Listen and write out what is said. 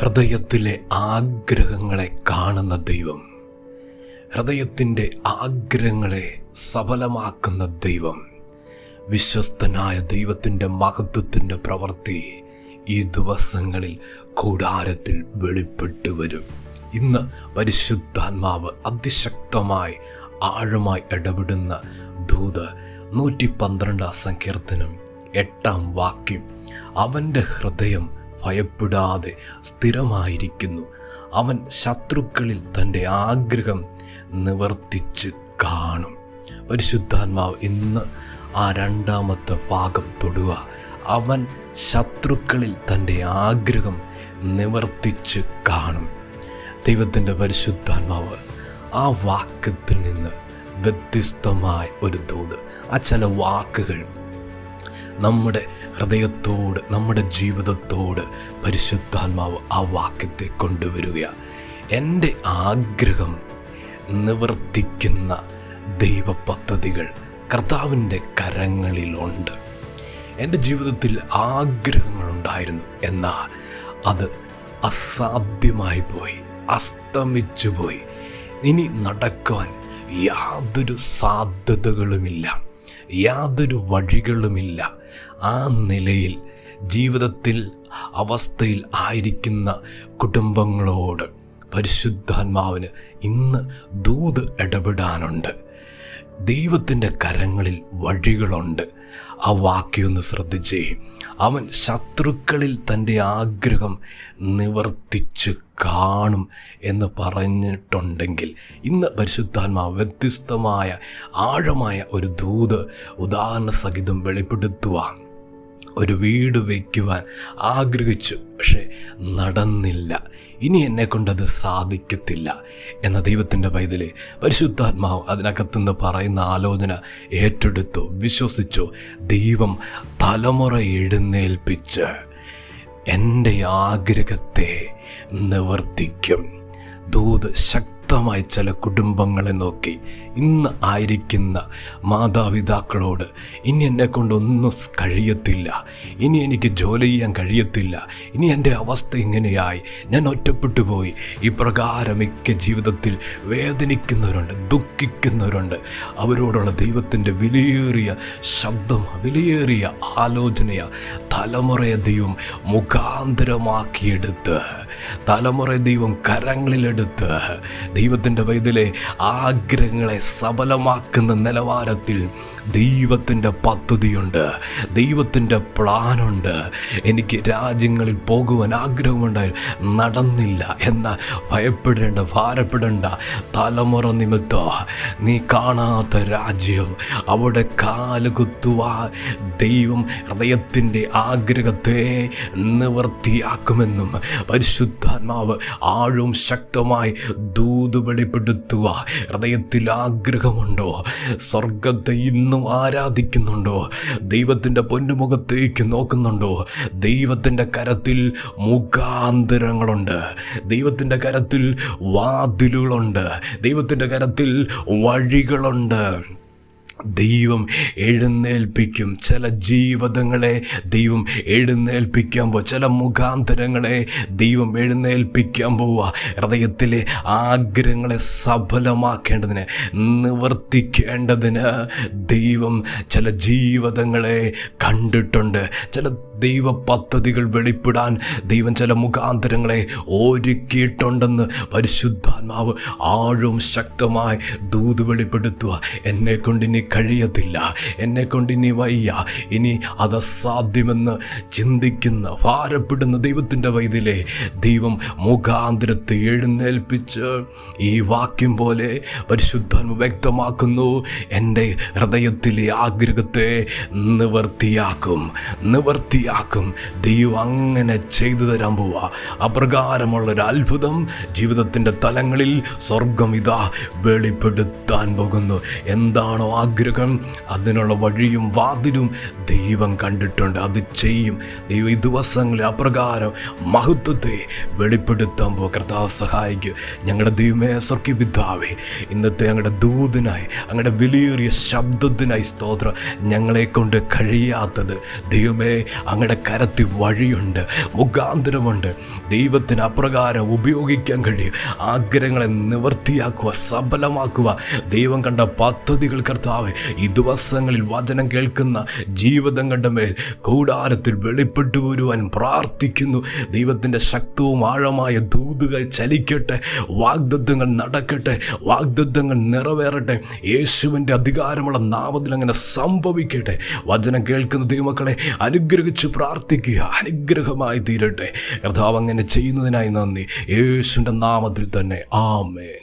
ഹൃദയത്തിലെ ആഗ്രഹങ്ങളെ കാണുന്ന ദൈവം, ഹൃദയത്തിൻ്റെ ആഗ്രഹങ്ങളെ സഫലമാക്കുന്ന ദൈവം, വിശ്വസ്തനായ ദൈവത്തിൻ്റെ മഹത്വത്തിൻ്റെ പ്രവൃത്തി ഈ ദിവസങ്ങളിൽ കൂടാരത്തിൽ വെളിപ്പെട്ടു വരും. ഇന്ന് പരിശുദ്ധാത്മാവ് അതിശക്തമായി ആഴമായി ഇടപെടുന്ന ദൂത് 112 സങ്കീർത്തനം 8 വാക്യം. അവൻ്റെ ഹൃദയം ഭയപ്പെടാതെ സ്ഥിരമായിരിക്കുന്നു, അവൻ ശത്രുക്കളിൽ തൻ്റെ ആഗ്രഹം നിവർത്തിച്ച് കാണും. പരിശുദ്ധാത്മാവ് ഇന്ന് ആ 2ാമത്തെ ഭാഗം തൊടുക. അവൻ ശത്രുക്കളിൽ തൻ്റെ ആഗ്രഹം നിവർത്തിച്ച് കാണും. ദൈവത്തിൻ്റെ പരിശുദ്ധാത്മാവ് ആ വാക്യത്തിൽ നിന്ന് വ്യത്യസ്തമായ ഒരു ദൂത്, ആ ചില വാക്കുകൾ നമ്മുടെ ഹൃദയത്തോട്, നമ്മുടെ ജീവിതത്തോട് പരിശുദ്ധാത്മാവ് ആ വാക്യത്തെ കൊണ്ടുവരിക. എൻ്റെ ആഗ്രഹം നിവർത്തിക്കുന്ന ദൈവ പദ്ധതികൾ കർത്താവിൻ്റെ കരങ്ങളിലുണ്ട്. എൻ്റെ ജീവിതത്തിൽ ആഗ്രഹങ്ങളുണ്ടായിരുന്നു, എന്നാൽ അത് അസാധ്യമായി പോയി, അസ്തമിച്ചു പോയി. ഇനി നടക്കുവാൻ യാതൊരു സാധ്യതകളുമില്ല, യാതൊരു വഴികളുമില്ല. ആ നിലയിൽ ജീവിതത്തിൽ അവസ്ഥയിൽ ആയിരിക്കുന്ന കുടുംബങ്ങളോട് പരിശുദ്ധാത്മാവിന് ഇന്ന് ദൂത് ഇടപെടാനുണ്ട്. ദൈവത്തിൻ്റെ കരങ്ങളിൽ വഴികളുണ്ട്. ആ വാക്യൊന്ന് ശ്രദ്ധിച്ചേ. അവൻ ശത്രുക്കളിൽ തൻ്റെ ആഗ്രഹം നിവർത്തിച്ച് കാണും എന്ന് പറഞ്ഞിട്ടുണ്ടെങ്കിൽ ഇന്ന് പരിശുദ്ധാത്മാവ് വ്യത്യസ്തമായ ആഴമായ ഒരു ദൂത് ഉദാഹരണ സഹിതം വെളിപ്പെടുത്തുവാൻ. ഒരു വീട് വയ്ക്കുവാൻ ആഗ്രഹിച്ചു, പക്ഷേ നടന്നില്ല. ഇനി എന്നെക്കൊണ്ടത് സാധിക്കത്തില്ല എന്ന ദൈവത്തിൻ്റെ പൈതലെ പരിശുദ്ധാത്മാവ് അതിനകത്തുനിന്ന് പറയുന്ന ആലോചന ഏറ്റെടുത്തു, വിശ്വസിച്ചു. ദൈവം തലമുറ എഴുന്നേൽപ്പിച്ച് എൻ്റെ ആഗ്രഹത്തെ നിവർത്തിക്കും. ദൂത് ശക്തമായി ചില കുടുംബങ്ങളെ നോക്കി ഇന്ന് ആയിരിക്കുന്ന മാതാപിതാക്കളോട്, ഇനി എന്നെ കൊണ്ടൊന്നും കഴിയത്തില്ല, ഇനി എനിക്ക് ജോലി ചെയ്യാൻ കഴിയത്തില്ല, ഇനി എൻ്റെ അവസ്ഥ ഇങ്ങനെയായി, ഞാൻ ഒറ്റപ്പെട്ടു പോയി. ഇപ്രകാരമൊക്കെ ജീവിതത്തിൽ വേദനിക്കുന്നവരുണ്ട്, ദുഃഖിക്കുന്നവരുണ്ട്. അവരോടുള്ള ദൈവത്തിൻ്റെ വിലയേറിയ ശബ്ദം, വിലയേറിയ ആലോചനയ തലമുറയെ ദൈവം മുഖാന്തരമാക്കിയെടുത്ത്, തലമുറ ദൈവം കരങ്ങളിലെടുത്ത് ദൈവത്തിൻ്റെ പൈതലെ ആഗ്രഹങ്ങളെ സഫലമാക്കുന്ന നിലവാരത്തിൽ ദൈവത്തിൻ്റെ പദ്ധതിയുണ്ട്, ദൈവത്തിൻ്റെ പ്ലാനുണ്ട്. എനിക്ക് രാജ്യങ്ങളിൽ പോകുവാൻ ആഗ്രഹമുണ്ടായിരുന്നു, നടന്നില്ല എന്നാൽ ഭയപ്പെടേണ്ട, ഭാരപ്പെടേണ്ട. തലമുറ നിമിത്തം നീ കാണാത്ത രാജ്യം അവിടെ കാലുകുത്തുവാൻ ദൈവം ഹൃദയത്തിൻ്റെ ആഗ്രഹത്തെ നിവർത്തിയാക്കുമെന്നും പരിശുദ്ധാത്മാവ് ആഴവും ശക്തമായി ദൂത് വെളിപ്പെടുത്തുക. ഹൃദയത്തിൽ ആഗ്രഹമുണ്ടോ? സ്വർഗത്തെ ഇന്നും ആരാധിക്കുന്നുണ്ടോ? ദൈവത്തിൻ്റെ പൊന്നുമുഖത്തേക്ക് നോക്കുന്നുണ്ടോ? ദൈവത്തിൻ്റെ കരത്തിൽ മുഖാന്തരങ്ങളുണ്ട്, ദൈവത്തിൻ്റെ കരത്തിൽ വാതിലുകളുണ്ട്, ദൈവത്തിൻ്റെ കരത്തിൽ വഴികളുണ്ട്. ദൈവം എഴുന്നേൽപ്പിക്കും. ചില ജീവിതങ്ങളെ ദൈവം എഴുന്നേൽപ്പിക്കാൻ പോവുക, ചില മുഖാന്തരങ്ങളെ ദൈവം എഴുന്നേൽപ്പിക്കാൻ പോവുക. ഹൃദയത്തിലെ ആഗ്രഹങ്ങളെ സഫലമാക്കേണ്ടതിന്, നിവർത്തിക്കേണ്ടതിന് ദൈവം ചില ജീവിതങ്ങളെ കണ്ടിട്ടുണ്ട്. ചില ദൈവ പദ്ധതികൾ വെളിപ്പെടാൻ ദൈവം ചില മുഖാന്തരങ്ങളെ ഒരുക്കിയിട്ടുണ്ടെന്ന് പരിശുദ്ധാത്മാവ് ആഴവും ശക്തമായി ദൂത് വെളിപ്പെടുത്തുക. എന്നെക്കൊണ്ടിനി കഴിയത്തില്ല, എന്നെക്കൊണ്ടിനി വയ്യ, ഇനി അത് അസാധ്യമെന്ന് ചിന്തിക്കുന്ന, ഭാരപ്പെടുന്ന ദൈവത്തിൻ്റെ വൈദ്യലെ ദൈവം മുഖാന്തരത്തെ എഴുന്നേൽപ്പിച്ച് ഈ വാക്യം പോലെ പരിശുദ്ധാത്മാവ് വ്യക്തമാക്കുന്നു. എൻ്റെ ഹൃദയത്തിലെ ആഗ്രഹത്തെ നിവർത്തിയാക്കും. ദൈവം അങ്ങനെ ചെയ്തു തരാൻ പോവുക. അപ്രകാരമുള്ളൊരു അത്ഭുതം ജീവിതത്തിൻ്റെ തലങ്ങളിൽ സ്വർഗം ഇതാ വെളിപ്പെടുത്താൻ പോകുന്നു. എന്താണോ ആഗ്രഹം, അതിനുള്ള വഴിയും വാതിലും ദൈവം കണ്ടിട്ടുണ്ട്, അത് ചെയ്യും. ദൈവം ഈ ദിവസങ്ങളിൽ അപ്രകാരം മഹത്വത്തെ വെളിപ്പെടുത്താൻ പോകും. കർത്താവ് സഹായിക്കും. ഞങ്ങളുടെ ദൈവമേ, സ്വർഗ്ഗപിതാവേ, ഇന്നത്തെ ഞങ്ങളുടെ ദൂതനായി, ഞങ്ങളുടെ വിലയേറിയ ശബ്ദത്തിനായി സ്തോത്രം. ഞങ്ങളെ കൊണ്ട് കഴിയാത്തത് ദൈവമേ അങ്ങയുടെ കരത്തിൽ വഴിയുണ്ട്, മുഖാന്തരമുണ്ട്. ദൈവത്തിന് അപ്രകാരം ഉപയോഗിക്കാൻ കഴിയും. ആഗ്രഹങ്ങളെ നിവൃത്തിയാക്കുക, സഫലമാക്കുക. ദൈവം കണ്ട പദ്ധതികൾ കർത്താവേ ഈ ദിവസങ്ങളിൽ വചനം കേൾക്കുന്ന ജീവിതങ്ങളുടെ മേൽ കൂടാരത്തിൽ വെളിപ്പെട്ടു വരുവാൻ പ്രാർത്ഥിക്കുന്നു. ദൈവത്തിൻ്റെ ശക്തവും ആഴമായ ദൂതുകൾ ചലിക്കട്ടെ, വാഗ്ദത്തങ്ങൾ നടക്കട്ടെ, വാഗ്ദത്തങ്ങൾ നിറവേറട്ടെ. യേശുവിൻ്റെ അധികാരമുള്ള നാമത്തിൽ അങ്ങനെ സംഭവിക്കട്ടെ. വചനം കേൾക്കുന്ന ദൈവമക്കളെ അനുഗ്രഹിച്ച് പ്രാർത്ഥിക്കുക, അനുഗ്രഹമായി തീരട്ടെ. കർത്താവ് അങ്ങനെ ചെയ്യുന്നതിനായി നന്ദി. യേശുവിൻ്റെ നാമത്തിൽ തന്നെ ആമേൻ.